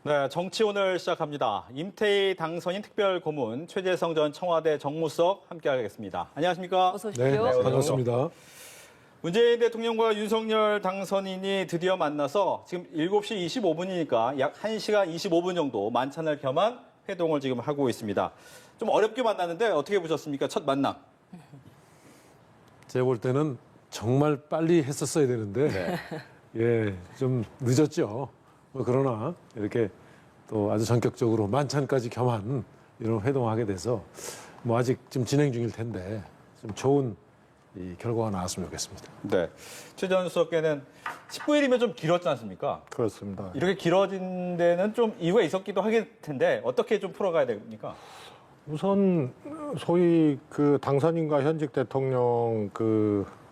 네, 정치 오늘 시작합니다. 임태희 당선인 특별고문, 최재성 전 청와대 정무수석 함께하겠습니다. 안녕하십니까? 어서 오십시오. 네, 반갑습니다. 문재인 대통령과 윤석열 당선인이 드디어 만나서 지금 7시 25분이니까 약 1시간 25분 정도 만찬을 겸한 회동을 지금 하고 있습니다. 좀 어렵게 만났는데 어떻게 보셨습니까? 첫 만남. 제가 볼 때는 정말 빨리 했었어야 되는데 예, 좀 늦었죠. 그러나 이렇게 또 아주 전격적으로 만찬까지 겸한 이런 회동을 하게 돼서 뭐 아직 좀 진행 중일 텐데 좀 좋은 이 결과가 나왔으면 좋겠습니다. 네. 최 전 수석께는 19일이면 좀 길었지 않습니까? 그렇습니다. 이렇게 길어진 데는 좀 이유가 있었기도 하겠 텐데 어떻게 좀 풀어가야 됩니까? 우선 소위 그 당선인과 현직 대통령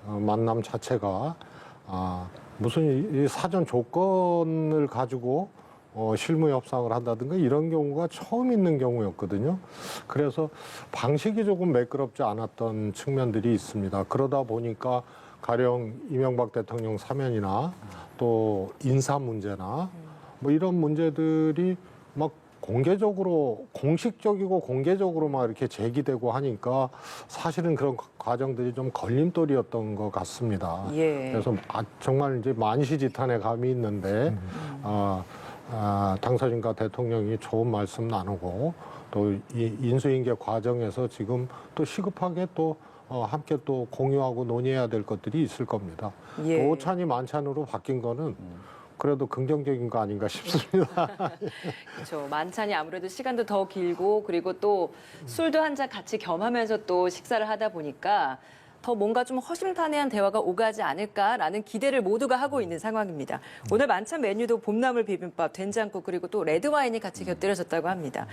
만남 자체가 무슨 이 사전 조건을 가지고 실무 협상을 한다든가 이런 경우가 처음 있는 경우였거든요. 그래서 방식이 조금 매끄럽지 않았던 측면들이 있습니다. 그러다 보니까 가령 이명박 대통령 사면이나 또 인사 문제나 뭐 이런 문제들이 막 공개적으로 공식적이고 공개적으로 막 이렇게 제기되고 하니까 사실은 그런 과정들이 좀 걸림돌이었던 것 같습니다. 예. 그래서 정말 이제 만시지탄의 감이 있는데 당선인과 대통령이 좋은 말씀 나누고 또 이 인수인계 과정에서 지금 또 시급하게 또 함께 또 공유하고 논의해야 될 것들이 있을 겁니다. 예. 또 오찬이 만찬으로 바뀐 거는 그래도 긍정적인 거 아닌가 싶습니다. 그렇죠. 만찬이 아무래도 시간도 더 길고 그리고 또 술도 한 잔 같이 겸하면서 또 식사를 하다 보니까 더 뭔가 좀 허심탄회한 대화가 오가지 않을까라는 기대를 모두가 하고 있는 상황입니다. 오늘 만찬 메뉴도 봄나물 비빔밥, 된장국 그리고 또 레드와인이 같이 곁들여졌다고 합니다.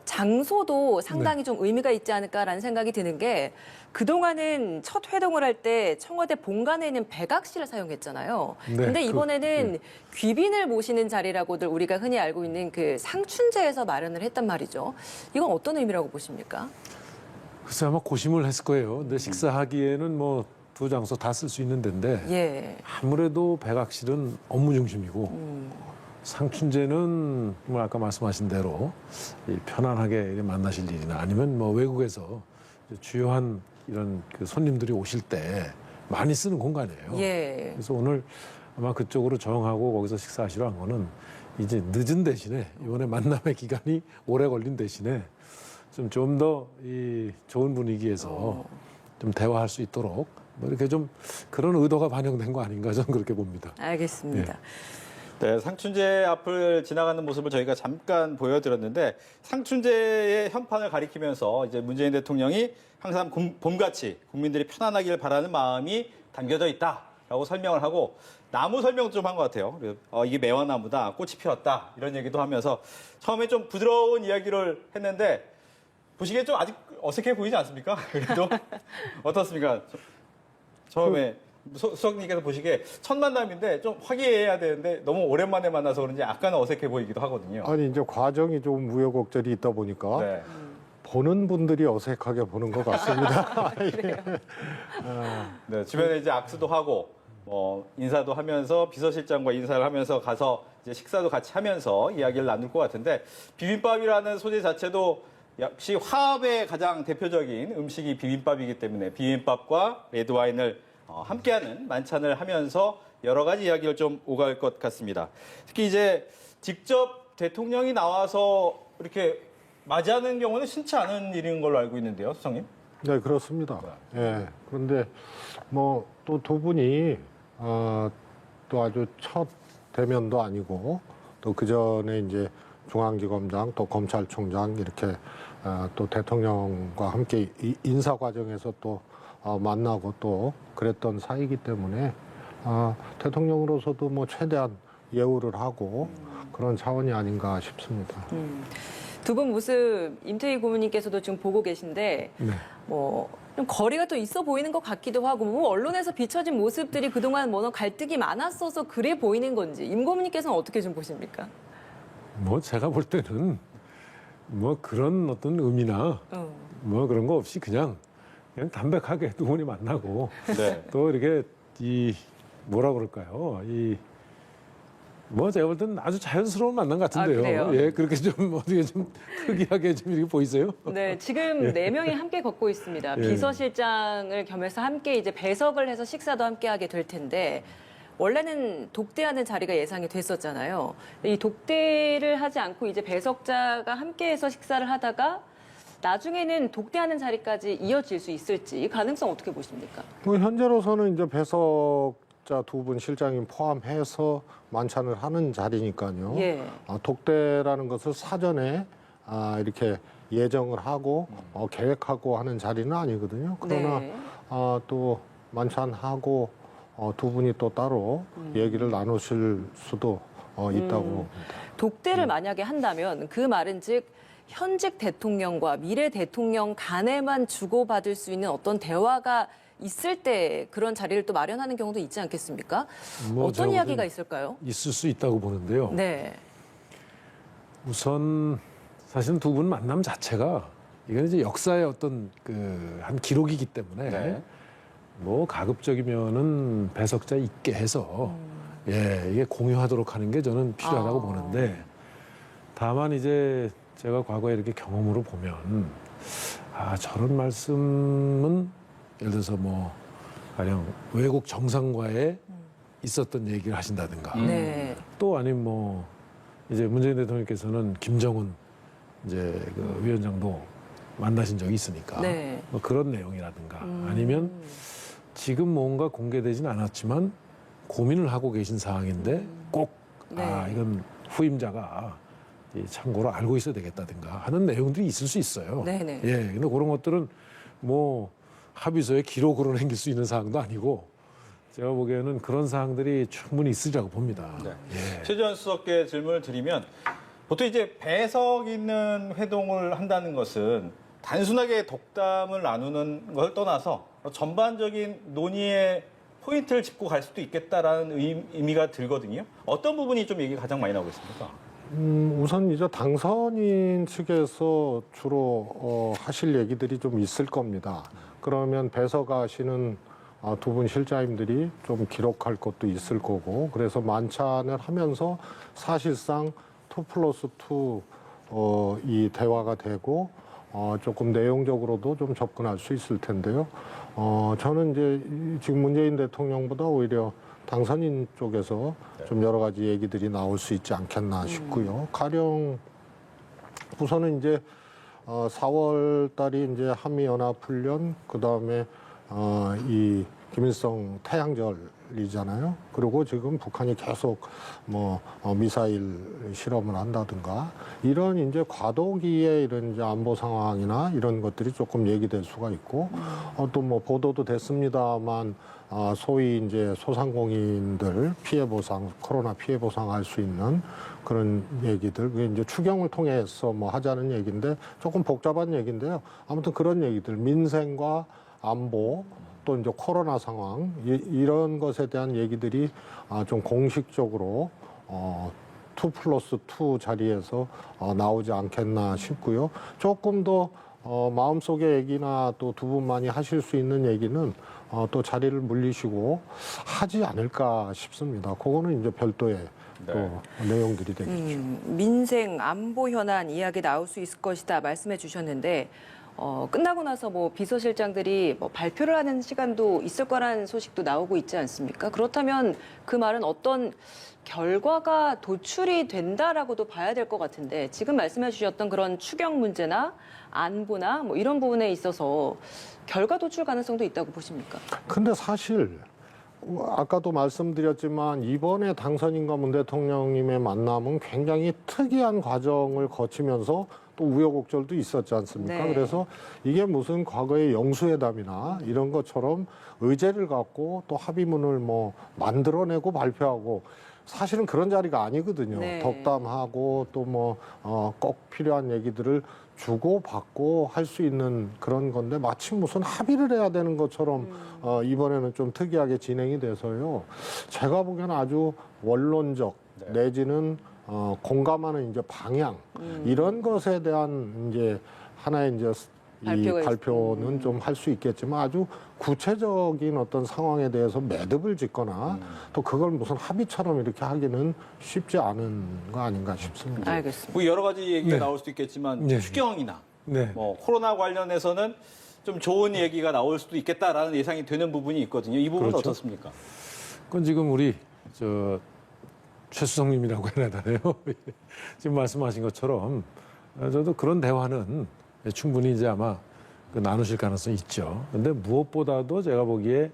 장소도 상당히 좀 의미가 있지 않을까라는 생각이 드는 게 그동안은 첫 회동을 할 때 청와대 본관에 있는 백악실을 사용했잖아요. 네, 근데 이번에는 귀빈을 모시는 자리라고들 우리가 흔히 알고 있는 그 상춘제에서 마련을 했단 말이죠. 이건 어떤 의미라고 보십니까? 글쎄 아마 고심을 했을 거예요. 근데 식사하기에는 뭐 두 장소 다 쓸 수 있는 데인데 예. 아무래도 백악실은 업무 중심이고 상춘제는 뭐 아까 말씀하신 대로 편안하게 만나실 일이나 아니면 뭐 외국에서 주요한 이런 그 손님들이 오실 때 많이 쓰는 공간이에요. 예. 그래서 오늘 아마 그쪽으로 정하고 거기서 식사하시러 한 거는 이제 늦은 대신에 이번에 만남의 기간이 오래 걸린 대신에 좀 더 이 좋은 분위기에서 좀 대화할 수 있도록 뭐 이렇게 좀 그런 의도가 반영된 거 아닌가 저는 그렇게 봅니다. 알겠습니다. 네, 상춘제 앞을 지나가는 모습을 저희가 잠깐 보여드렸는데 상춘제의 현판을 가리키면서 이제 문재인 대통령이 항상 봄같이 국민들이 편안하길 바라는 마음이 담겨져 있다라고 설명을 하고 나무 설명도 좀 한 것 같아요. 이게 매화나무다, 꽃이 피었다 이런 얘기도 하면서 처음에 좀 부드러운 이야기를 했는데 보시기에 좀 아직 어색해 보이지 않습니까? 그래도 어떻습니까? 처음에 수석님께서 보시기에 첫 만남인데 좀 화기애애해야 되는데 너무 오랜만에 만나서 그런지 약간 어색해 보이기도 하거든요. 아니 이제 과정이 좀 우여곡절이 있다 보니까 네. 보는 분들이 어색하게 보는 것 같습니다. 네, 주변에 이제 악수도 하고 인사도 하면서 비서실장과 인사를 하면서 가서 이제 식사도 같이 하면서 이야기를 나눌 것 같은데 비빔밥이라는 소재 자체도 역시 화합의 가장 대표적인 음식이 비빔밥이기 때문에 비빔밥과 레드와인을 함께하는 만찬을 하면서 여러 가지 이야기를 좀 오갈 것 같습니다. 특히 이제 직접 대통령이 나와서 이렇게 맞이하는 경우는 흔치 않은 일인 걸로 알고 있는데요, 수석님? 네, 그렇습니다. 예. 그런데 뭐 또 두 분이 또 아주 첫 대면도 아니고 또 그 전에 이제 중앙지검장 또 검찰총장 이렇게 또 대통령과 함께 인사 과정에서 또 만나고 또 그랬던 사이기 때문에 대통령으로서도 뭐 최대한 예우를 하고 그런 차원이 아닌가 싶습니다. 두 분 모습 임태희 고문님께서도 지금 보고 계신데 네. 뭐 좀 거리가 또 있어 보이는 것 같기도 하고 뭐 언론에서 비춰진 모습들이 그동안 뭐 갈등이 많았어서 그래 보이는 건지 임 고문님께서는 어떻게 좀 보십니까? 뭐 제가 볼 때는 뭐 그런 어떤 의미나 뭐 그런 거 없이 그냥 담백하게 두 분이 만나고 네. 또 이렇게 이 뭐라 그럴까요? 이 뭐 제가 볼 때는 아주 자연스러운 만남 같은데요. 그래요? 예, 그렇게 좀 어떻게 좀 특이하게 좀 이렇게 보이세요? 네, 지금 네 명이 함께 걷고 있습니다. 예. 비서실장을 겸해서 함께 이제 배석을 해서 식사도 함께 하게 될 텐데 원래는 독대하는 자리가 예상이 됐었잖아요. 이 독대를 하지 않고 이제 배석자가 함께해서 식사를 하다가 나중에는 독대하는 자리까지 이어질 수 있을지 이 가능성 어떻게 보십니까? 뭐 현재로서는 이제 배석자 두 분 실장님 포함해서 만찬을 하는 자리니까요. 예. 독대라는 것을 사전에 이렇게 예정을 하고 계획하고 하는 자리는 아니거든요. 그러나 네. 또 만찬하고 두 분이 또 따로 얘기를 나누실 수도 있다고 봅니다. 독대를 만약에 한다면 그 말은 즉 현직 대통령과 미래 대통령 간에만 주고받을 수 있는 어떤 대화가 있을 때 그런 자리를 또 마련하는 경우도 있지 않겠습니까? 뭐 어떤 제가 이야기가 보기엔 있을까요? 있을 수 있다고 보는데요. 네. 우선 사실은 두 분 만남 자체가 이건 이제 역사의 어떤 그 한 기록이기 때문에 네. 뭐 가급적이면은 배석자 있게 해서 예 이게 공유하도록 하는 게 저는 필요하다고 보는데 다만 이제 제가 과거에 이렇게 경험으로 보면 저런 말씀은 예를 들어서 뭐 가령 외국 정상과의 있었던 얘기를 하신다든가 네. 또 아니면 뭐 이제 문재인 대통령께서는 김정은 이제 그 위원장도 만나신 적이 있으니까 네. 뭐 그런 내용이라든가 아니면 지금 뭔가 공개되진 않았지만 고민을 하고 계신 사항인데 꼭 네. 이건 후임자가 이 참고로 알고 있어야 되겠다든가 하는 내용들이 있을 수 있어요. 네네. 예, 근데 그런 것들은 뭐 합의서에 기록으로 남길 수 있는 사항도 아니고 제가 보기에는 그런 사항들이 충분히 있으리라고 봅니다. 네. 예. 최재원 수석께 질문을 드리면 보통 이제 배석 있는 회동을 한다는 것은 단순하게 독담을 나누는 걸 떠나서 전반적인 논의의 포인트를 짚고 갈 수도 있겠다라는 의미가 들거든요. 어떤 부분이 좀 얘기가 가장 많이 나오고 있습니까? 우선 이제 당선인 측에서 주로 하실 얘기들이 좀 있을 겁니다. 그러면 배석하시는 두 분 실장님들이 좀 기록할 것도 있을 거고, 그래서 만찬을 하면서 사실상 2+2 이 대화가 되고 조금 내용적으로도 좀 접근할 수 있을 텐데요. 저는 이제 지금 문재인 대통령보다 오히려 당선인 쪽에서 좀 여러 가지 얘기들이 나올 수 있지 않겠나 싶고요. 가령 우선은 이제 4월 달이 이제 한미연합훈련, 그 다음에 이 김일성 태양절이잖아요. 그리고 지금 북한이 계속 뭐 미사일 실험을 한다든가 이런 이제 과도기의 이런 이제 안보 상황이나 이런 것들이 조금 얘기될 수가 있고 또 뭐 보도도 됐습니다만 소위 이제 소상공인들 피해 보상, 코로나 피해 보상할 수 있는 그런 얘기들, 그게 이제 추경을 통해서 뭐 하자는 얘기인데 조금 복잡한 얘기인데요. 아무튼 그런 얘기들, 민생과 안보, 또 이제 코로나 상황, 이런 것에 대한 얘기들이 좀 공식적으로 2+2 자리에서 나오지 않겠나 싶고요. 조금 더 마음속의 얘기나 또 두 분만이 하실 수 있는 얘기는 또 자리를 물리시고 하지 않을까 싶습니다. 그거는 이제 별도의 또 내용들이 되겠죠. 민생 안보 현안 이야기 나올 수 있을 것이다 말씀해 주셨는데 끝나고 나서 뭐 비서실장들이 뭐 발표를 하는 시간도 있을 거라는 소식도 나오고 있지 않습니까? 그렇다면 그 말은 어떤 결과가 도출이 된다라고도 봐야 될 것 같은데 지금 말씀해 주셨던 그런 추경 문제나 안보나 뭐 이런 부분에 있어서 결과 도출 가능성도 있다고 보십니까? 근데 사실 아까도 말씀드렸지만 이번에 당선인과 문 대통령님의 만남은 굉장히 특이한 과정을 거치면서 또 우여곡절도 있었지 않습니까? 네. 그래서 이게 무슨 과거의 영수회담이나 이런 것처럼 의제를 갖고 또 합의문을 뭐 만들어내고 발표하고 사실은 그런 자리가 아니거든요. 네. 덕담하고 또 뭐 꼭 필요한 얘기들을 주고받고 할 수 있는 그런 건데 마침 무슨 합의를 해야 되는 것처럼 이번에는 좀 특이하게 진행이 돼서요. 제가 보기에는 아주 원론적 내지는 공감하는 이제 방향 이런 것에 대한 이제 하나의 이제 발표가 발표는 좀 할 수 있겠지만 아주 구체적인 어떤 상황에 대해서 매듭을 짓거나 또 그걸 무슨 합의처럼 이렇게 하기는 쉽지 않은 거 아닌가 싶습니다. 알겠습니다. 뭐 여러 가지 얘기가 네. 나올 수도 있겠지만 네. 추경이나 네. 뭐 코로나 관련해서는 좀 좋은 얘기가 나올 수도 있겠다라는 예상이 되는 부분이 있거든요. 이 부분은 그렇죠. 어떻습니까? 그건 지금 우리 최수성님이라고 해야 되나요? 지금 말씀하신 것처럼 저도 그런 대화는 충분히 이제 아마 나누실 가능성이 있죠. 근데 무엇보다도 제가 보기에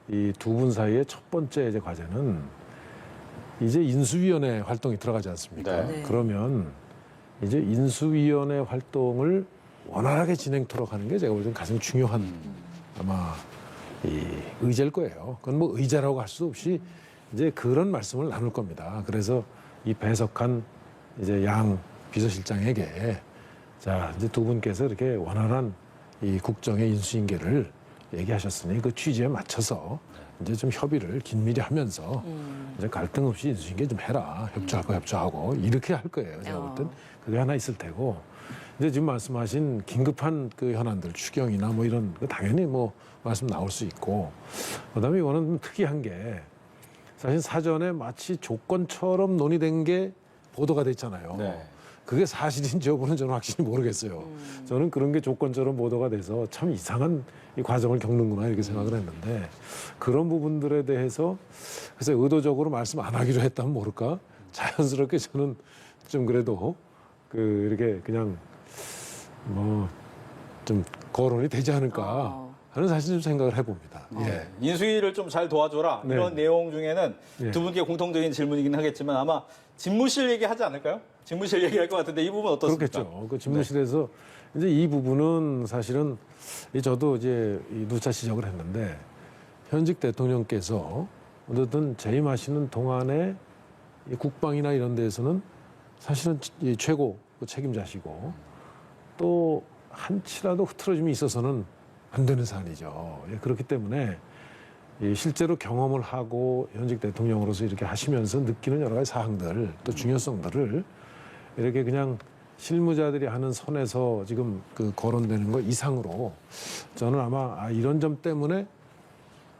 이 두 분 사이의 첫 번째 이제 과제는 이제 인수위원회 활동이 들어가지 않습니까? 네. 네. 그러면 이제 인수위원회 활동을 원활하게 진행토록 하는 게 제가 볼 때는 가장 중요한 아마 이 의제일 거예요. 그건 뭐 의제라고 할 수 없이 이제 그런 말씀을 나눌 겁니다. 그래서 이 배석한 이제 양 비서실장에게 자 이제 두 분께서 이렇게 원활한 이 국정의 인수인계를 얘기하셨으니 그 취지에 맞춰서 이제 좀 협의를 긴밀히 하면서 이제 갈등 없이 인수인계 좀 해라. 협조할 거 협조하고 이렇게 할 거예요. 제가 볼 땐 그게 하나 있을 테고 이제 지금 말씀하신 긴급한 그 현안들 추경이나 뭐 이런 거 당연히 뭐 말씀 나올 수 있고 그다음에 이거는 좀 특이한 게 사실 사전에 마치 조건처럼 논의된 게 보도가 됐잖아요. 네. 그게 사실인지 여부는 저는 확실히 모르겠어요. 저는 그런 게 조건처럼 보도가 돼서 참 이상한 이 과정을 겪는구나 이렇게 생각을 했는데 그런 부분들에 대해서 그래서 의도적으로 말씀 안 하기로 했다면 모를까 자연스럽게 저는 좀 그래도 이렇게 그냥 뭐 좀 거론이 되지 않을까 하는 사실 좀 생각을 해봅니다. 예. 인수위를 좀 잘 도와줘라 네. 이런 내용 중에는 예. 두 분께 공통적인 질문이긴 하겠지만 아마 집무실 얘기하지 않을까요? 집무실 얘기할 것 같은데 이 부분 어떻습니까? 그렇겠죠. 그 집무실에서 이제 이 부분은 사실은 저도 이제 이 누차 지적을 했는데 현직 대통령께서 어쨌든 재임하시는 동안에 이 국방이나 이런 데에서는 사실은 이 최고 그 책임자시고 또 한치라도 흐트러짐이 있어서는 안 되는 사안이죠. 예, 그렇기 때문에 이 실제로 경험을 하고 현직 대통령으로서 이렇게 하시면서 느끼는 여러 가지 사항들 또 중요성들을 이렇게 그냥 실무자들이 하는 선에서 지금 그 거론되는 것 이상으로 저는 아마 이런 점 때문에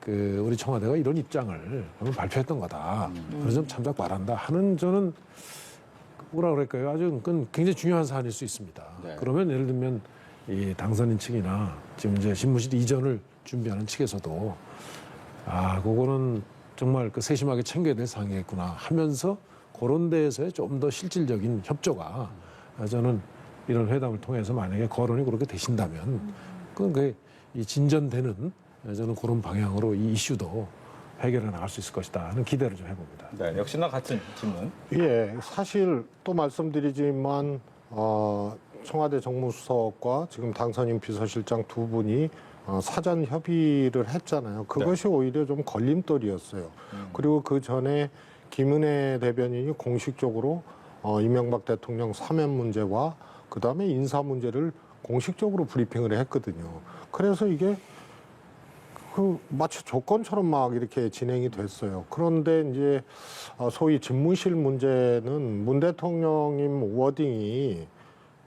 우리 청와대가 이런 입장을 한번 발표했던 거다. 그런 점 참작 바란다 하는 저는 뭐라 그럴까요? 아주 그건 굉장히 중요한 사안일 수 있습니다. 네. 그러면 예를 들면 이 당선인 측이나 지금 이제 집무실 이전을 준비하는 측에서도 그거는 정말 그 세심하게 챙겨야 될 사항이겠구나 하면서 그런 데에서의 좀 더 실질적인 협조가 저는 이런 회담을 통해서 만약에 거론이 그렇게 되신다면 그건 이 진전되는 저는 그런 방향으로 이 이슈도 해결해 나갈 수 있을 것이다 하는 기대를 좀 해봅니다. 네, 역시나 같은 질문. 예, 사실 또 말씀드리지만 청와대 정무수석과 지금 당선인 비서실장 두 분이 사전 협의를 했잖아요. 그것이 오히려 좀 걸림돌이었어요. 그리고 그 전에 김은혜 대변인이 공식적으로 이명박 대통령 사면 문제와 그다음에 인사 문제를 공식적으로 브리핑을 했거든요. 그래서 이게 마치 조건처럼 막 이렇게 진행이 됐어요. 그런데 이제 소위 집무실 문제는 문 대통령님 워딩이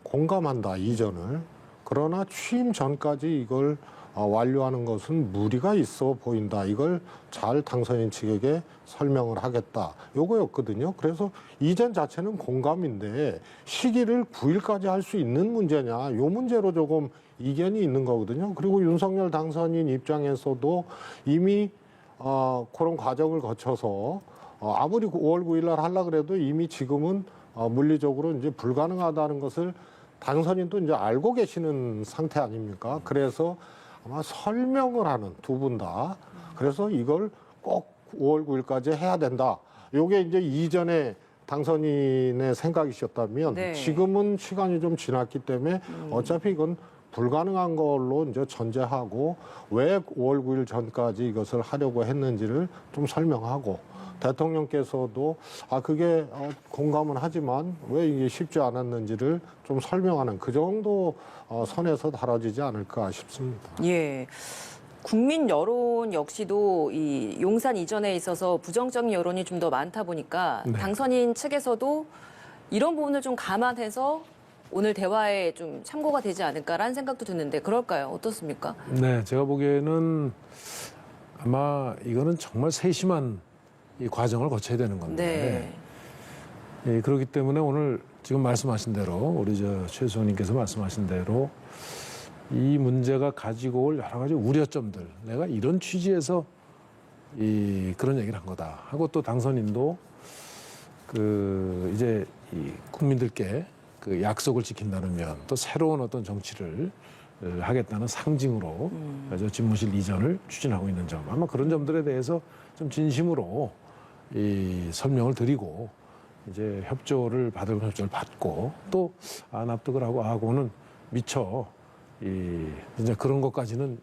공감한다, 이전을. 그러나 취임 전까지 이걸 완료하는 것은 무리가 있어 보인다. 이걸 잘 당선인 측에게 설명을 하겠다. 요거였거든요. 그래서 이전 자체는 공감인데 시기를 9일까지 할 수 있는 문제냐. 요 문제로 조금 이견이 있는 거거든요. 그리고 윤석열 당선인 입장에서도 이미 그런 과정을 거쳐서 아무리 5월 9일 날 하려고 그래도 이미 지금은 물리적으로 이제 불가능하다는 것을 당선인도 이제 알고 계시는 상태 아닙니까? 그래서 아마 설명을 하는 두 분 다. 그래서 이걸 꼭 5월 9일까지 해야 된다. 요게 이제 이전에 당선인의 생각이셨다면 네. 지금은 시간이 좀 지났기 때문에 어차피 이건 불가능한 걸로 이제 전제하고 왜 5월 9일 전까지 이것을 하려고 했는지를 좀 설명하고 대통령께서도 그게 공감은 하지만 왜 이게 쉽지 않았는지를 좀 설명하는 그 정도 선에서 다뤄지지 않을까 싶습니다. 예. 국민 여론 역시도 이 용산 이전에 있어서 부정적인 여론이 좀 더 많다 보니까 네. 당선인 측에서도 이런 부분을 좀 감안해서 오늘 대화에 좀 참고가 되지 않을까라는 생각도 드는데 그럴까요? 어떻습니까? 네, 제가 보기에는 아마 이거는 정말 세심한 이 과정을 거쳐야 되는 건데 네. 예, 그렇기 때문에 오늘 지금 말씀하신 대로 우리 최 수석님께서 말씀하신 대로 이 문제가 가지고 올 여러 가지 우려점들 내가 이런 취지에서 그런 얘기를 한 거다 하고 또 당선인도 이제 이 국민들께 그 약속을 지킨다는 면 또 새로운 어떤 정치를 하겠다는 상징으로 저 집무실 이전을 추진하고 있는 점 아마 그런 점들에 대해서 좀 진심으로 설명을 드리고 이제 협조를 받고 또 납득을 하고는 미처 이제 그런 것까지는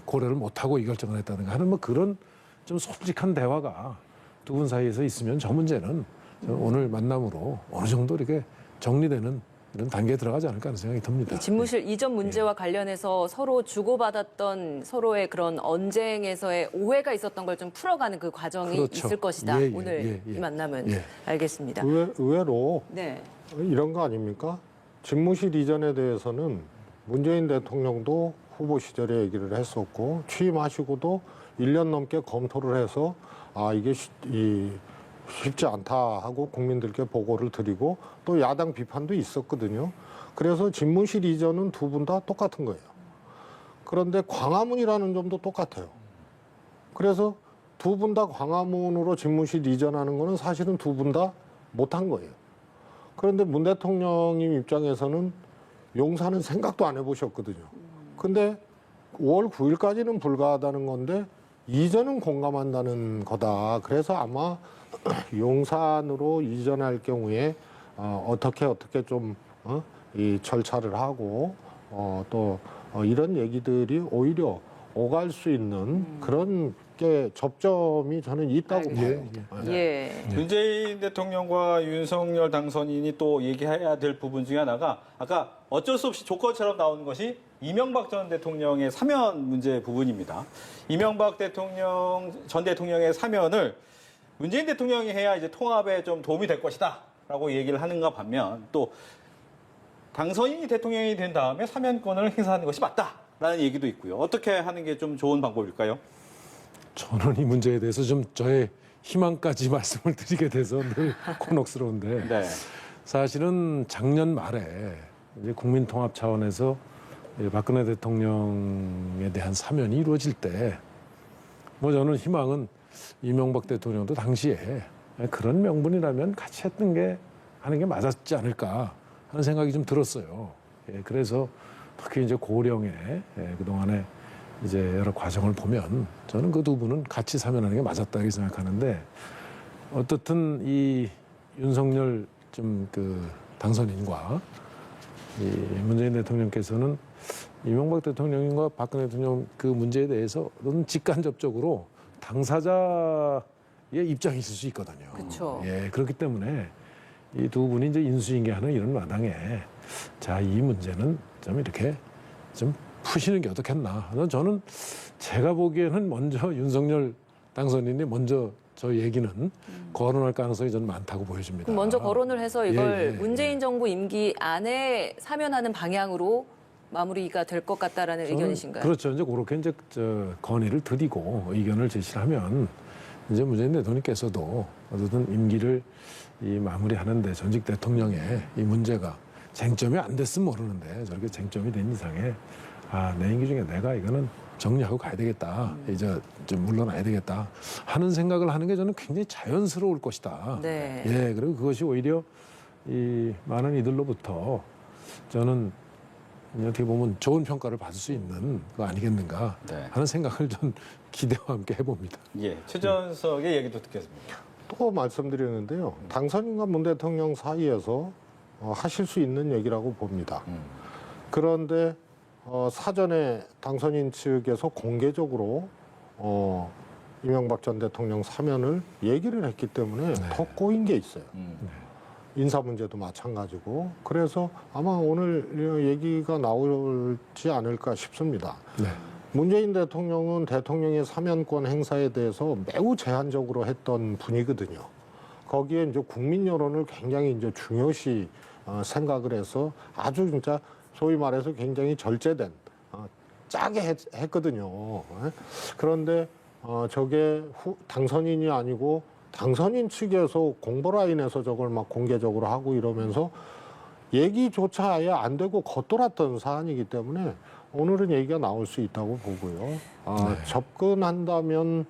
고려를 못하고 이 결정을 했다든가 하는 뭐 그런 좀 솔직한 대화가 두 분 사이에서 있으면 저 문제는 저는 오늘 만남으로 어느 정도 이렇게 정리되는 이런 단계에 들어가지 않을까 하는 생각이 듭니다. 이 집무실 이전 문제와 관련해서 서로 주고받았던 서로의 그런 언쟁에서의 오해가 있었던 걸 좀 풀어가는 그 과정이 그렇죠. 있을 것이다. 예, 예, 오늘 예, 예. 이 만남은 예. 알겠습니다. 의외로 네. 이런 거 아닙니까? 집무실 이전에 대해서는 문재인 대통령도 후보 시절에 얘기를 했었고 취임하시고도 1년 넘게 검토를 해서 이게 쉽지 않다 하고 국민들께 보고를 드리고 또 야당 비판도 있었거든요. 그래서 집무실 이전은 두 분 다 똑같은 거예요. 그런데 광화문이라는 점도 똑같아요. 그래서 두 분 다 광화문으로 집무실 이전하는 거는 사실은 두 분 다 못한 거예요. 그런데 문 대통령님 입장에서는 용산은 생각도 안 해보셨거든요. 근데 5월 9일까지는 불가하다는 건데 이전은 공감한다는 거다. 그래서 아마 용산으로 이전할 경우에 어떻게 좀 이 절차를 하고 또 이런 얘기들이 오히려 오갈 수 있는 그런 게 접점이 저는 있다고 봐요. 예. 문재인 대통령과 윤석열 당선인이 또 얘기해야 될 부분 중에 하나가 아까 어쩔 수 없이 조건처럼 나오는 것이 이명박 전 대통령의 사면 문제 부분입니다. 이명박 전 대통령의 사면을 문재인 대통령이 해야 이제 통합에 좀 도움이 될 것이다라고 얘기를 하는가 반면 또 당선인이 대통령이 된 다음에 사면권을 행사하는 것이 맞다라는 얘기도 있고요. 어떻게 하는 게 좀 좋은 방법일까요? 저는 이 문제에 대해서 좀 저의 희망까지 말씀을 드리게 돼서 늘 곤혹스러운데 네. 사실은 작년 말에 이제 국민통합 차원에서 박근혜 대통령에 대한 사면이 이루어질 때 뭐 저는 희망은 이명박 대통령도 당시에 그런 명분이라면 같이 하는 게 맞았지 않을까 하는 생각이 좀 들었어요. 그래서 특히 이제 고령의 그동안에 이제 여러 과정을 보면 저는 그 두 분은 같이 사면하는 게 맞았다 이렇게 생각하는데 어떻든 이 윤석열 당선인과 이 문재인 대통령께서는 이명박 대통령과 박근혜 대통령 그 문제에 대해서는 직간접적으로 당사자의 입장이 있을 수 있거든요. 그렇죠. 그렇기 때문에 이 두 분이 이제 인수인계하는 이런 마당에 자, 이 문제는 좀 이렇게 좀 푸시는 게 어떻겠나. 저는 제가 보기에는 먼저 윤석열 당선인이 먼저 저 얘기는 거론할 가능성이 저는 많다고 보여집니다. 그럼 먼저 거론을 해서 이걸 예. 문재인 정부 임기 안에 사면하는 방향으로 마무리가 될 것 같다라는 저는 의견이신가요? 그렇죠. 이제 그렇게 이제 건의를 드리고 의견을 제시하면 이제 문재인 대통령께서도 어쨌든 임기를 마무리하는데 전직 대통령의 이 문제가 쟁점이 안 됐으면 모르는데 저렇게 쟁점이 된 이상에 내 임기 중에 내가 이거는 정리하고 가야 되겠다. 이제 좀 물러나야 되겠다 하는 생각을 하는 게 저는 굉장히 자연스러울 것이다. 네. 그리고 그것이 오히려 이 많은 이들로부터 저는 어떻게 보면 좋은 평가를 받을 수 있는 거 아니겠는가 하는 생각을 전 기대와 함께 해봅니다. 최전석의 얘기도 듣겠습니다. 또 말씀드리는데요. 당선인과 문 대통령 사이에서 하실 수 있는 얘기라고 봅니다. 그런데 사전에 당선인 측에서 공개적으로 이명박 전 대통령 사면을 얘기를 했기 때문에 더 꼬인 게 있어요. 인사 문제도 마찬가지고. 그래서 아마 오늘 얘기가 나올지 않을까 싶습니다. 문재인 대통령은 대통령의 사면권 행사에 대해서 매우 제한적으로 했던 분이거든요. 거기에 이제 국민 여론을 굉장히 이제 중요시 생각을 해서 아주 진짜 소위 말해서 굉장히 절제된 짜게 했거든요. 그런데 저게 당선인이 아니고 당선인 측에서 공보라인에서 저걸 막 공개적으로 하고 이러면서 얘기조차 아예 안 되고 겉돌았던 사안이기 때문에 오늘은 얘기가 나올 수 있다고 보고요. 접근한다면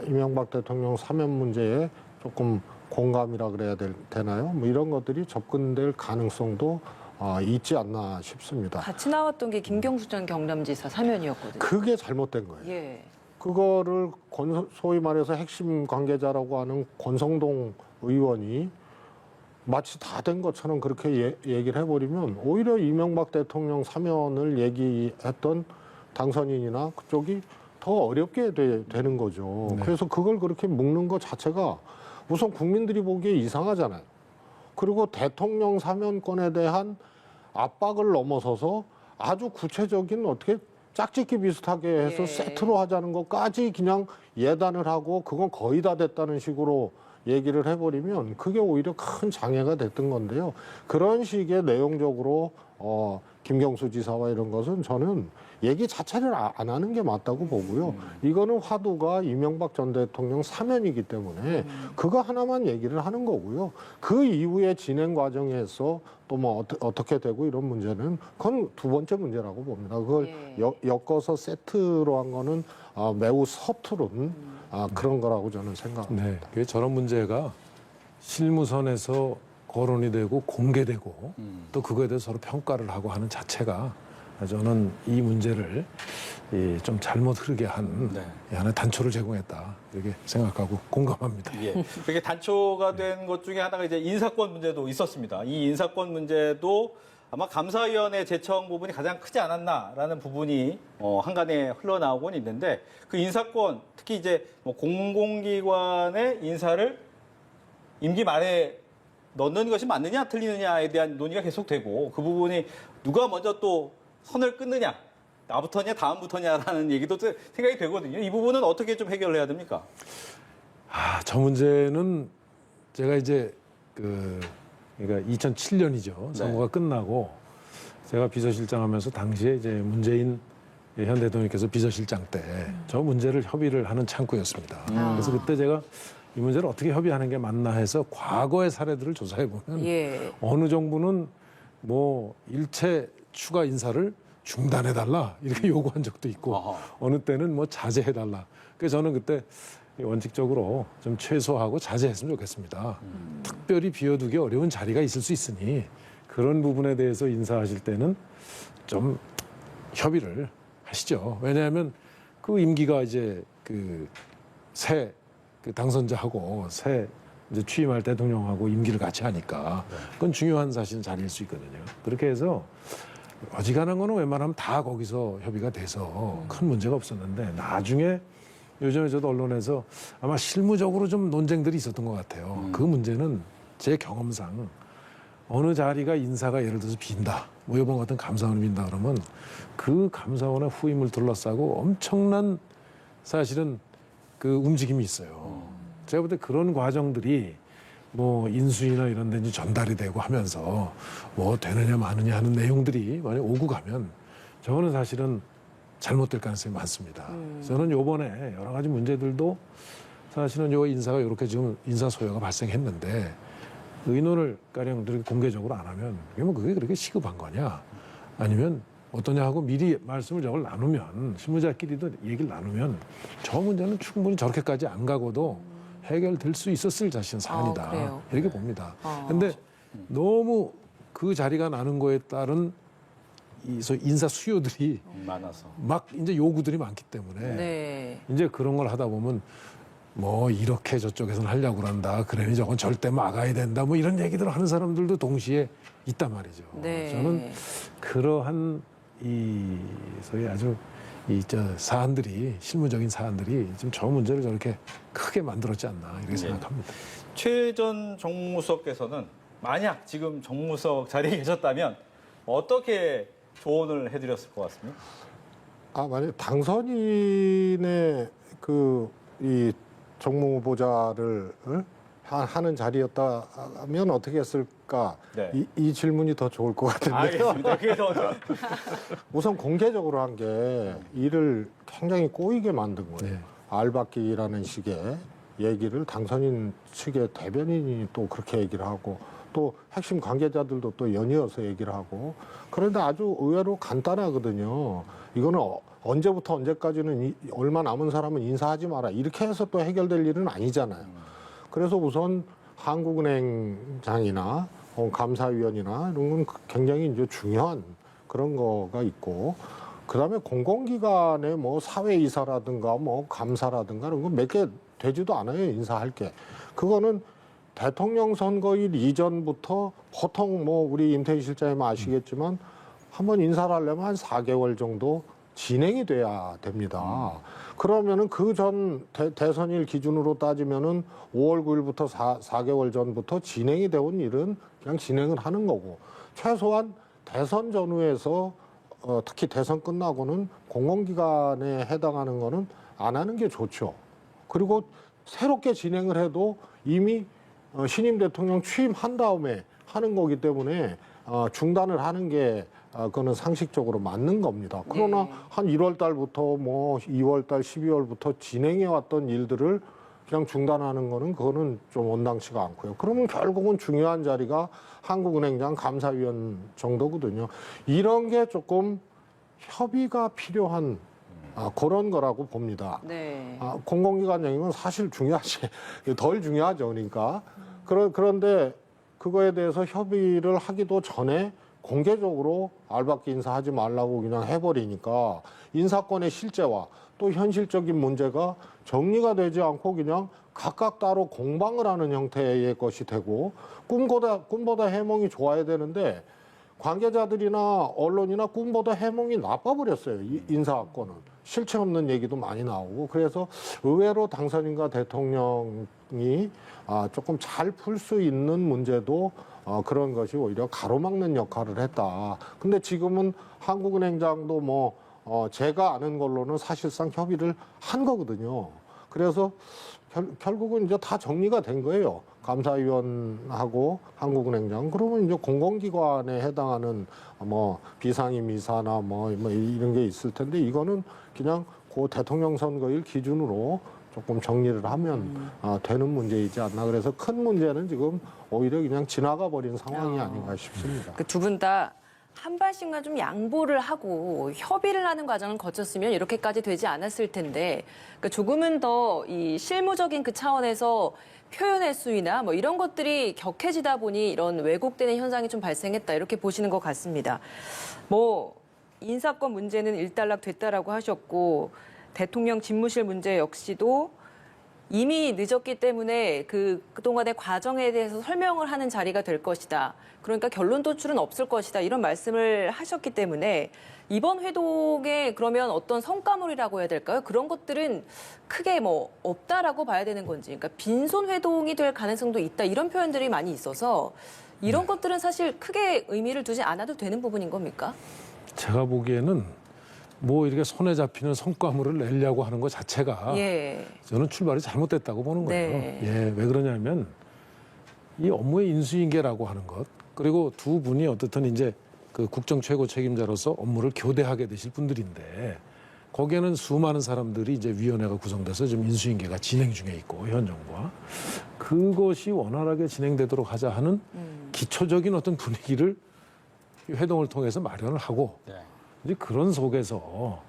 이명박 대통령 사면 문제에 조금 공감이라 그래야 되나요? 뭐 이런 것들이 접근될 가능성도 있지 않나 싶습니다. 같이 나왔던 게 김경수 전 경남지사 사면이었거든요. 그게 잘못된 거예요. 예. 그거를 소위 말해서 핵심 관계자라고 하는 권성동 의원이 마치 다 된 것처럼 그렇게 얘기를 해버리면 오히려 이명박 대통령 사면을 얘기했던 당선인이나 그쪽이 더 어렵게 되는 거죠. 네. 그래서 그걸 그렇게 묶는 것 자체가 우선 국민들이 보기에 이상하잖아요. 그리고 대통령 사면권에 대한 압박을 넘어서서 아주 구체적인 어떻게 짝짓기 비슷하게 해서 예. 세트로 하자는 것까지 그냥 예단을 하고 그건 거의 다 됐다는 식으로 얘기를 해버리면 그게 오히려 큰 장애가 됐던 건데요. 그런 식의 내용적으로 김경수 지사와 이런 것은 저는 얘기 자체를 안 하는 게 맞다고 보고요. 이거는 화두가 이명박 전 대통령 사면이기 때문에 그거 하나만 얘기를 하는 거고요. 그 이후에 진행 과정에서 또 뭐 어떻게 되고 이런 문제는 그건 두 번째 문제라고 봅니다. 그걸 엮어서 세트로 한 거는 매우 서투른 그런 거라고 저는 생각합니다. 네, 그게 저런 문제가 실무선에서 거론이 되고 공개되고 또 그거에 대해서 서로 평가를 하고 하는 자체가 저는 이 문제를 좀 잘못 흐르게 한 하나의 단초를 제공했다 이렇게 생각하고 공감합니다. 예. 그게 단초가 된 것 중에 하나가 이제 인사권 문제도 있었습니다. 이 인사권 문제도 아마 감사위원회 제청 부분이 가장 크지 않았나라는 부분이 한간에 흘러나오곤 있는데 그 인사권 특히 이제 뭐 공공기관의 인사를 임기 말에 넣는 것이 맞느냐 틀리느냐에 대한 논의가 계속되고 그 부분이 누가 먼저 또 선을 끊느냐 나부터냐 다음부터냐라는 얘기도 생각이 되거든요. 이 부분은 어떻게 좀 해결을 해야 됩니까? 저 문제는 제가 이제 그러니까 2007년이죠. 선거가 끝나고 제가 비서실장 하면서 당시에 이제 문재인 현 대통령께서 비서실장 때 저 문제를 협의를 하는 창구였습니다. 그래서 그때 제가 이 문제를 어떻게 협의하는 게 맞나 해서 과거의 사례들을 조사해 보면 어느 정부는 뭐 일체 추가 인사를 중단해달라 이렇게 요구한 적도 있고 어느 때는 뭐 자제해달라. 그래서 저는 그때 원칙적으로 좀 최소화하고 자제했으면 좋겠습니다. 특별히 비워두기 어려운 자리가 있을 수 있으니 그런 부분에 대해서 인사하실 때는 좀 협의를 하시죠. 왜냐하면 그 임기가 이제 새 당선자하고 새 이제 취임할 대통령하고 임기를 같이 하니까 그건 중요한 사실은 자리일 수 있거든요. 그렇게 해서 어지간한 거는 웬만하면 다 거기서 협의가 돼서 큰 문제가 없었는데 나중에 요즘에 저도 언론에서 아마 실무적으로 좀 논쟁들이 있었던 것 같아요. 그 문제는 제 경험상 어느 자리가 인사가 예를 들어서 빈다. 뭐 이번 같은 감사원이 빈다 그러면 그 감사원의 후임을 둘러싸고 엄청난 사실은 그 움직임이 있어요. 제가 볼 때 그런 과정들이 뭐 인수위나 이런 데 이제 전달이 되고 하면서 뭐 되느냐 마느냐 하는 내용들이 만약 오고 가면 저거는 사실은 잘못될 가능성이 많습니다. 저는 요번에 여러 가지 문제들도 사실은 요 인사가 이렇게 지금 인사 소요가 발생했는데 의논을 가령 그렇게 공개적으로 안 하면 그게 그렇게 시급한 거냐 아니면 어떠냐 하고 미리 말씀을 저걸 나누면 실무자끼리도 얘기를 나누면 저 문제는 충분히 저렇게까지 안 가고도 해결될 수 있었을 자신 사안이다. 이렇게 봅니다. 그런데 너무 그 자리가 나는 거에 따른 인사 수요들이 많아서 막 이제 요구들이 많기 때문에 이제 그런 걸 하다 보면 뭐 이렇게 저쪽에서는 하려고 그런다. 그러니 저건 절대 막아야 된다. 뭐 이런 얘기들을 하는 사람들도 동시에 있단 말이죠. 저는 그러한 소위 아주 사안들이 실무적인 사안들이 지금 저 문제를 저렇게 크게 만들었지 않나 이렇게 생각합니다. 최 전 정무수석께서는 만약 지금 정무수석 자리에 계셨다면 어떻게 조언을 해드렸을 것 같습니까? 만약 당선인의 이 정무 후보자를 하는 자리였다면 어떻게 했을까? 네. 이 질문이 더 좋을 것 같은데요. 알겠습니다. 그게 더 우선 공개적으로 한 게 일을 굉장히 꼬이게 만든 거예요. 네. 알박기라는 식의 얘기를 당선인 측의 대변인이 또 그렇게 얘기를 하고 또 핵심 관계자들도 또 연이어서 얘기를 하고 그런데 아주 의외로 간단하거든요. 이거는 언제부터 언제까지는 얼마 남은 사람은 인사하지 마라. 이렇게 해서 또 해결될 일은 아니잖아요. 그래서 우선 한국은행장이나 감사위원이나 이런 건 굉장히 이제 중요한 그런 거가 있고 그다음에 공공기관의 뭐 사회이사라든가 뭐 감사라든가 이런 거 몇 개 되지도 않아요. 인사할 게. 그거는 대통령 선거일 이전부터 보통 뭐 우리 임태희 실장님 아시겠지만 한번 인사를 하려면 한 4개월 정도 진행이 돼야 됩니다. 그러면은 그 전 대선일 기준으로 따지면은 5월 9일부터 4개월 전부터 진행이 되온 일은 그냥 진행을 하는 거고 최소한 대선 전후에서 특히 대선 끝나고는 공공기관에 해당하는 거는 안 하는 게 좋죠. 그리고 새롭게 진행을 해도 이미 신임 대통령 취임한 다음에 하는 거기 때문에 중단을 하는 게 그거는 상식적으로 맞는 겁니다. 그러나 네. 한 1월 달부터 뭐 2월 달, 12월부터 진행해 왔던 일들을 그냥 중단하는 거는 그거는 좀 원당치가 않고요. 그러면 결국은 중요한 자리가 한국은행장 감사위원 정도거든요. 이런 게 조금 협의가 필요한 그런 거라고 봅니다. 네. 공공기관 영역은 사실 중요하지 덜 중요하죠. 그러니까 그런데 그거에 대해서 협의를 하기도 전에 공개적으로 알박기 인사하지 말라고 그냥 해버리니까 인사권의 실제와 또 현실적인 문제가 정리가 되지 않고 그냥 각각 따로 공방을 하는 형태의 것이 되고 꿈보다 해몽이 좋아야 되는데 관계자들이나 언론이나 꿈보다 해몽이 나빠버렸어요. 이 인사권은. 실체 없는 얘기도 많이 나오고 그래서 의외로 당선인과 대통령이 조금 잘 풀 수 있는 문제도 그런 것이 오히려 가로막는 역할을 했다. 근데 지금은 한국은행장도 뭐 제가 아는 걸로는 사실상 협의를 한 거거든요. 그래서 결국은 이제 다 정리가 된 거예요. 감사위원하고 한국은행장. 그러면 이제 공공기관에 해당하는 뭐 비상임 이사나 뭐 이런 게 있을 텐데 이거는 그냥 그 대통령 선거일 기준으로 조금 정리를 하면 되는 문제이지 않나. 그래서 큰 문제는 지금 오히려 그냥 지나가 버린 상황이 아닌가 싶습니다. 그 두 분 다 한 발씩만 좀 양보를 하고 협의를 하는 과정을 거쳤으면 이렇게까지 되지 않았을 텐데 그러니까 조금은 더 이 실무적인 그 차원에서 표현의 수위나 뭐 이런 것들이 격해지다 보니 이런 왜곡되는 현상이 좀 발생했다 이렇게 보시는 것 같습니다. 뭐 인사권 문제는 일단락됐다라고 하셨고 대통령 집무실 문제 역시도 이미 늦었기 때문에 그동안의 과정에 대해서 설명을 하는 자리가 될 것이다. 그러니까 결론 도출은 없을 것이다. 이런 말씀을 하셨기 때문에 이번 회동에 그러면 어떤 성과물이라고 해야 될까요? 그런 것들은 크게 뭐 없다라고 봐야 되는 건지. 그러니까 빈손 회동이 될 가능성도 있다. 이런 표현들이 많이 있어서 이런 것들은 사실 크게 의미를 두지 않아도 되는 부분인 겁니까? 제가 보기에는 뭐 이렇게 손에 잡히는 성과물을 내려고 하는 것 자체가 예. 저는 출발이 잘못됐다고 보는 거예요. 네. 예, 왜 그러냐면 이 업무의 인수인계라고 하는 것 그리고 두 분이 어떻든 이제 그 국정 최고 책임자로서 업무를 교대하게 되실 분들인데 거기에는 수많은 사람들이 이제 위원회가 구성돼서 지금 인수인계가 진행 중에 있고 현 정부와 그것이 원활하게 진행되도록 하자 하는 기초적인 어떤 분위기를 이 회동을 통해서 마련을 하고 네. 이제 그런 속에서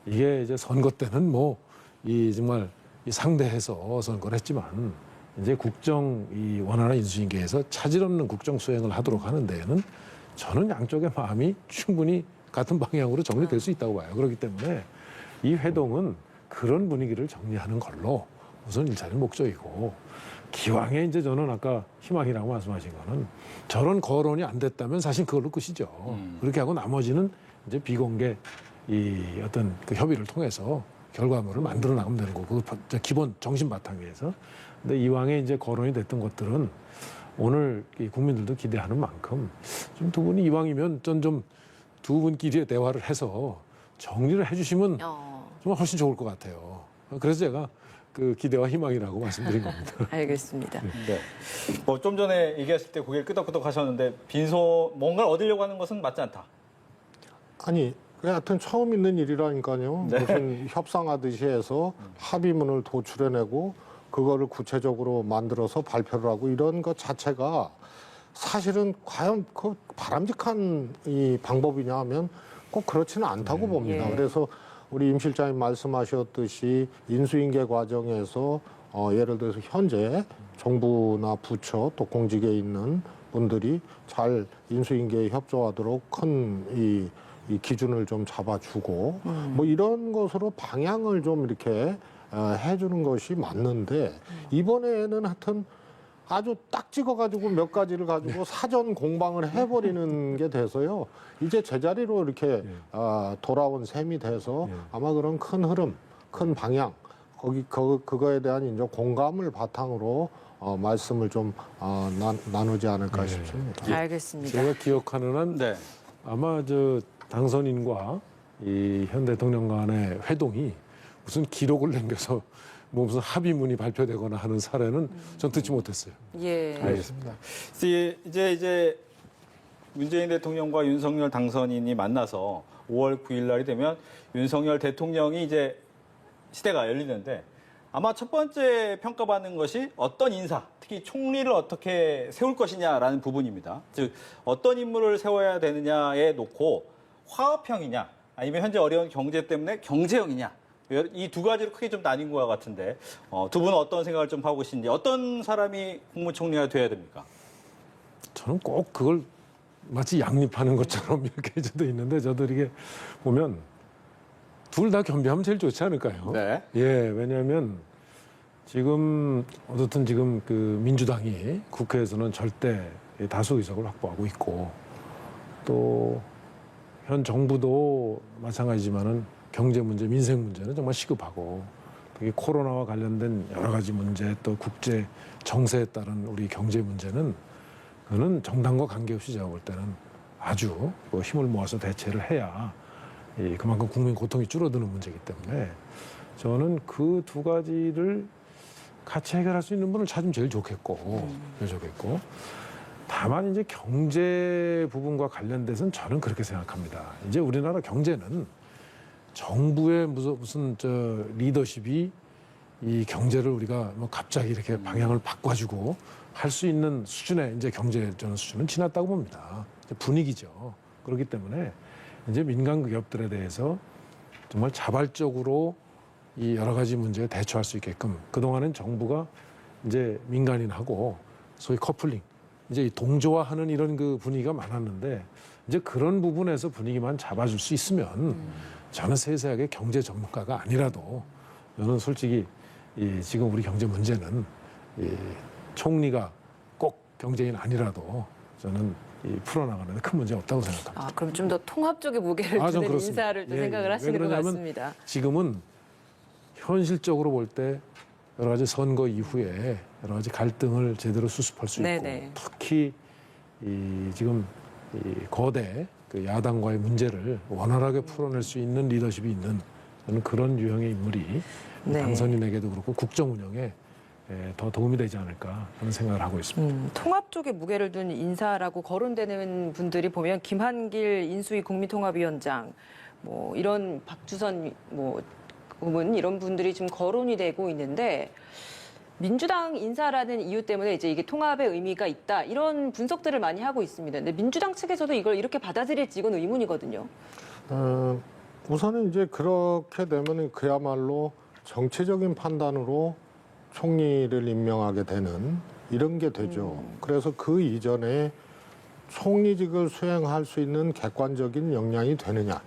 이게 이제 선거 때는 뭐 이 정말 이 상대해서 선거를 했지만 이제 국정 이 원활한 인수인계에서 차질 없는 국정 수행을 하도록 하는 데에는 저는 양쪽의 마음이 충분히 같은 방향으로 정리될 수 있다고 봐요. 그렇기 때문에 이 회동은 그런 분위기를 정리하는 걸로 우선 일차적 목적이고 기왕에 이제 저는 아까 희망이라고 말씀하신 거는 저런 거론이 안 됐다면 사실 그걸로 끝이죠. 그렇게 하고 나머지는 이제 비공개 이 어떤 그 협의를 통해서 결과물을 만들어 나가면 되는 거고 그 기본 정신 바탕에서. 근데 이왕에 이제 거론이 됐던 것들은 오늘 이 국민들도 기대하는 만큼 좀 두 분이 이왕이면 좀 두 분끼리의 대화를 해서 정리를 해주시면 정말 훨씬 좋을 것 같아요. 그래서 제가 그 기대와 희망이라고 말씀드린 겁니다. 알겠습니다. 네. 뭐 좀 전에 얘기했을 때 고개를 끄덕끄덕 하셨는데 뭔가를 얻으려고 하는 것은 맞지 않다. 아니, 하여튼 처음 있는 일이라니까요. 네. 무슨 협상하듯이 해서 합의문을 도출해내고 그거를 구체적으로 만들어서 발표를 하고 이런 것 자체가 사실은 과연 그 바람직한 이 방법이냐 하면 꼭 그렇지는 않다고 봅니다. 예. 그래서 우리 임 실장님 말씀하셨듯이 인수인계 과정에서 예를 들어서 현재 정부나 부처 또 공직에 있는 분들이 잘 인수인계에 협조하도록 큰 이 기준을 좀 잡아주고 뭐 이런 것으로 방향을 좀 이렇게 해주는 것이 맞는데 이번에는 하여튼 아주 딱 찍어가지고 몇 가지를 가지고 사전 공방을 해버리는 게 돼서요. 이제 제자리로 이렇게 돌아온 셈이 돼서 아마 그런 큰 흐름, 큰 방향, 그거에 대한 이제 공감을 바탕으로 말씀을 좀 나누지 않을까 싶습니다. 알겠습니다. 제가 기억하는 한 네. 아마 저 당선인과 이 현 대통령 간의 회동이 무슨 기록을 남겨서 뭐 무슨 합의문이 발표되거나 하는 사례는 전 듣지 못했어요. 예. 알겠습니다. 이제 문재인 대통령과 윤석열 당선인이 만나서 5월 9일 날이 되면 윤석열 대통령이 이제 시대가 열리는데 아마 첫 번째 평가받는 것이 어떤 인사, 특히 총리를 어떻게 세울 것이냐라는 부분입니다. 즉 어떤 인물을 세워야 되느냐에 놓고 화합형이냐 아니면 현재 어려운 경제 때문에 경제형이냐 이 두 가지로 크게 좀 나뉜 것 같은데 두 분은 어떤 생각을 좀 하고 계신지 어떤 사람이 국무총리가 돼야 됩니까? 저는 꼭 그걸 마치 양립하는 것처럼 이렇게 저도 있는데 저도 이게 보면 둘 다 겸비하면 제일 좋지 않을까요? 네. 예, 왜냐하면 지금 어떻든 지금 그 민주당이 국회에서는 절대 다수 의석을 확보하고 있고 또 현 정부도 마찬가지지만은 경제 문제, 민생 문제는 정말 시급하고 특히 코로나와 관련된 여러 가지 문제 또 국제 정세에 따른 우리 경제 문제는 그거는 정당과 관계없이 제가 볼 때는 아주 힘을 모아서 대처를 해야 그만큼 국민 고통이 줄어드는 문제이기 때문에 저는 그 두 가지를 같이 해결할 수 있는 분을 찾으면 제일 좋겠고, 다만 이제 경제 부분과 관련돼서는 저는 그렇게 생각합니다. 이제 우리나라 경제는 정부의 무슨 리더십이 이 경제를 우리가 뭐 갑자기 이렇게 방향을 바꿔주고 할 수 있는 수준의 이제 경제 수준은 지났다고 봅니다. 분위기죠. 그렇기 때문에 이제 민간 기업들에 대해서 정말 자발적으로 이 여러 가지 문제에 대처할 수 있게끔 그동안은 정부가 이제 민간인하고 소위 커플링 이제 동조화하는 이런 그 분위기가 많았는데 이제 그런 부분에서 분위기만 잡아줄 수 있으면 저는 세세하게 경제 전문가가 아니라도 저는 솔직히 지금 우리 경제 문제는 총리가 꼭 경제인 아니라도 저는 풀어나가는 데 큰 문제 없다고 생각합니다. 그럼 좀 더 통합 쪽의 무게를 전 두는 그렇습니다. 인사를 또 예, 생각을 예. 하시는 왜 것 그러냐면 같습니다. 지금은 현실적으로 볼 때 여러 가지 선거 이후에 여러 가지 갈등을 제대로 수습할 수 있고 네네. 특히 지금 거대 그 야당과의 문제를 원활하게 풀어낼 수 있는 리더십이 있는 저는 그런 유형의 인물이 네. 당선인에게도 그렇고 국정 운영에 더 도움이 되지 않을까 하는 생각을 하고 있습니다. 통합 쪽에 무게를 둔 인사라고 거론되는 분들이 보면 김한길 인수위 국민통합위원장, 뭐 이런 박주선 고문 이런 분들이 지금 거론이 되고 있는데 민주당 인사라는 이유 때문에 이제 이게 통합의 의미가 있다 이런 분석들을 많이 하고 있습니다. 근데 민주당 측에서도 이걸 이렇게 받아들일지 이건 의문이거든요. 우선은 이제 그렇게 되면 그야말로 정치적인 판단으로 총리를 임명하게 되는 이런 게 되죠. 그래서 그 이전에 총리직을 수행할 수 있는 객관적인 역량이 되느냐.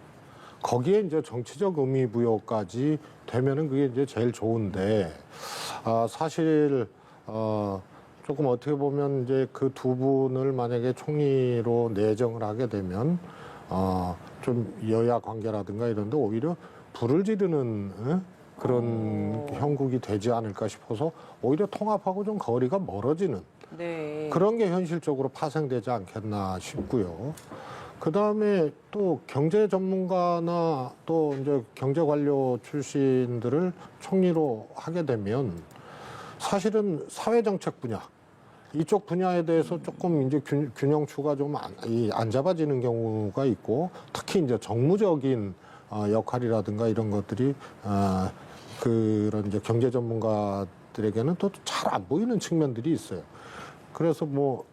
거기에 이제 정치적 의미 부여까지 되면은 그게 이제 제일 좋은데, 사실, 조금 어떻게 보면 이제 그 두 분을 만약에 총리로 내정을 하게 되면, 좀 여야 관계라든가 이런데 오히려 불을 지르는 그런 형국이 되지 않을까 싶어서 오히려 통합하고 좀 거리가 멀어지는 네. 그런 게 현실적으로 파생되지 않겠나 싶고요. 그 다음에 또 경제 전문가나 또 이제 경제 관료 출신들을 총리로 하게 되면 사실은 사회정책 분야, 이쪽 분야에 대해서 조금 이제 균형추가 좀 안 잡아지는 경우가 있고, 특히 이제 정무적인 역할이라든가 이런 것들이 그런 이제 경제 전문가들에게는 또 잘 안 보이는 측면들이 있어요. 그래서 뭐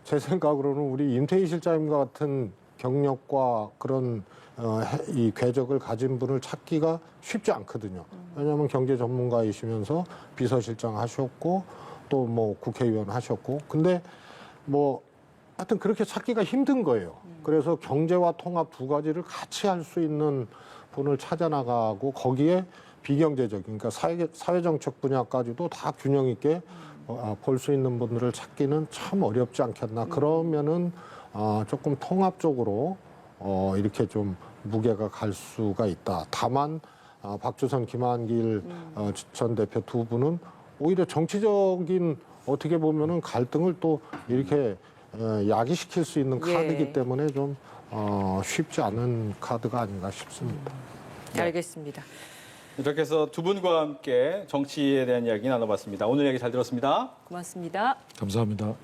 제 생각으로는 우리 임태희 실장님과 같은 경력과 그런 이 궤적을 가진 분을 찾기가 쉽지 않거든요. 왜냐하면 경제 전문가이시면서 비서실장 하셨고 또 뭐 국회의원 하셨고, 근데 뭐 하여튼 그렇게 찾기가 힘든 거예요. 그래서 경제와 통합 두 가지를 같이 할 수 있는 분을 찾아 나가고, 거기에 비경제적인, 그러니까 사회정책 분야까지도 다 균형 있게 볼 수 있는 분들을 찾기는 참 어렵지 않겠나. 그러면은 조금 통합적으로 이렇게 좀 무게가 갈 수가 있다. 다만 박주선, 김한길 전 대표 두 분은 오히려 정치적인 어떻게 보면은 갈등을 또 이렇게 야기시킬 수 있는 카드이기 때문에 좀 쉽지 않은 카드가 아닌가 싶습니다. 알겠습니다. 이렇게 해서 두 분과 함께 정치에 대한 이야기 나눠봤습니다. 오늘 얘기 잘 들었습니다. 고맙습니다. 감사합니다.